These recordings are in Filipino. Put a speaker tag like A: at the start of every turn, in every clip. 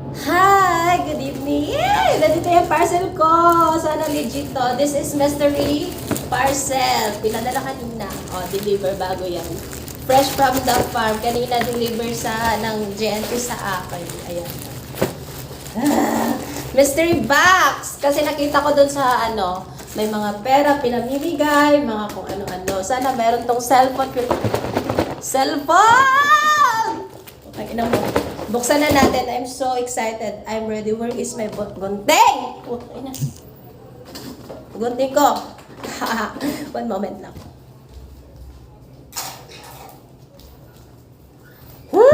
A: Hi! Good evening! Yay! Nandito yung parcel ko. Sana legit to. This is mystery parcel. Pinadala kanina. Deliver bago yan. Fresh from the farm. Kanina deliver ng GNT sa akin. Ayan. Mystery box! Kasi nakita ko dun sa may mga pera pinamimigay, mga kung ano-ano. Sana meron tong cellphone. Cellphone! Okay, ina mo. Buksan na natin. I'm so excited. I'm ready. Where is my gunting? Gunting ko. One moment lang. Woo!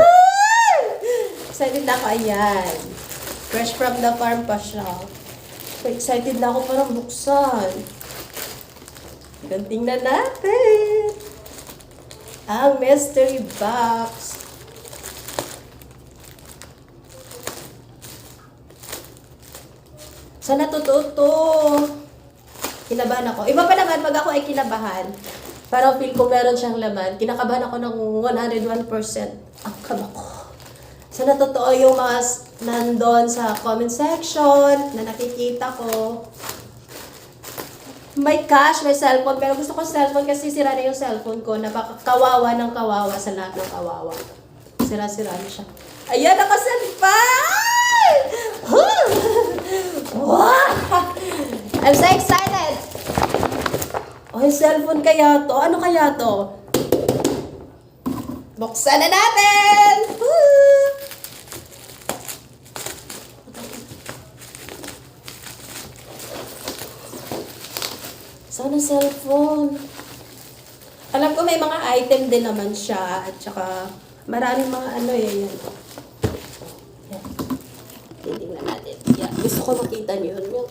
A: Excited na ako. Ayan. Fresh from the farm pa siya. So excited na ako parang buksan. Gunting na natin. Ang mystery box. Sana totoo to. Kinabahan ako. Iba pa naman pag ako ay kinabahan. Parang feel ko meron siyang laman. Kinakabahan ako ng 101%. Ang kaba ko. Sana totoo yung mga nandun sa comment section na nakikita ko. May cash, may cellphone. Pero gusto ko cellphone kasi sira na yung cellphone ko. Napakawawa ng kawawa sa lahat ng kawawa. Sira-sira na siya. Ayan, nakaselfie! I'm so excited! Yung cellphone kaya to? Ano kaya to? Buksan na natin! Sana cellphone. Alam ko may mga item din naman siya. At saka maraming mga yan. Tingnan natin. Yeah, gusto ko makita niyo yun.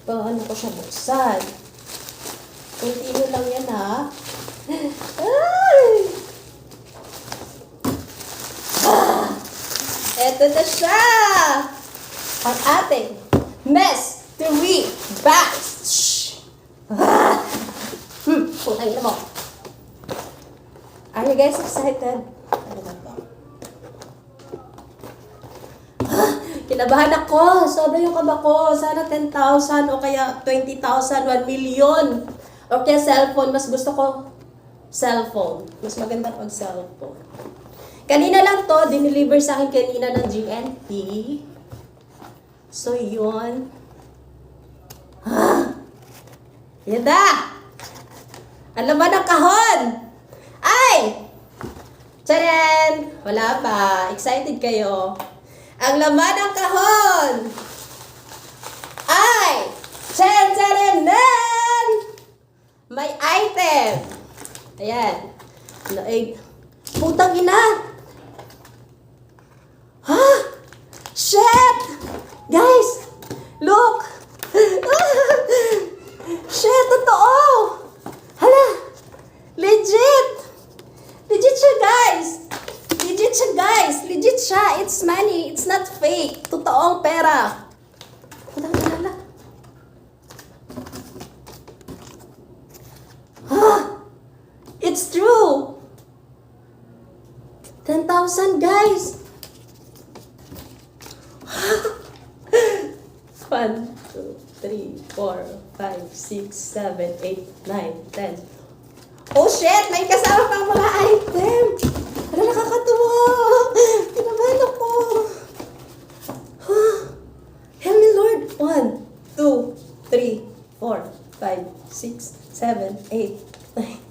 A: Paano ko siya buksan? Continue lang yan, ha? Ay! Eto na siya! Ang ating mystery box! Putang ina mo. Are you guys excited? Ano ba ito? Kinabahan ako. Sobra yung kaba ko. Sana 10,000 o kaya 20,000, 1 million. O kaya cellphone. Mas gusto ko cellphone. Mas maganda pag cellphone. Kanina lang to. Dineliver sa akin kanina ng GNT. So, yun. Yan na! Ang laman ng kahon! Ay! Tcharan! Wala pa. Excited kayo. Ang laman ng kahon ay tcharan! May item! Ayan. Putang ina! Ha? Shit! Guys! Look! Shit! Totoo! Hala! Legit! Legit siya, guys! Legit siya, guys! Legit siya! It's money! It's not fake! Totoong pera! Hala! It's true! 10,000, guys! 1, 2, 3, 4, 5, 6, 7, 8, 9, 10. Oh shit! May kasama pang mga item! Ano, nakakatuwa! Kinabahan ako! Help me, Lord! 1, 2, 3, 4, 5, 6, 7, 8, 9,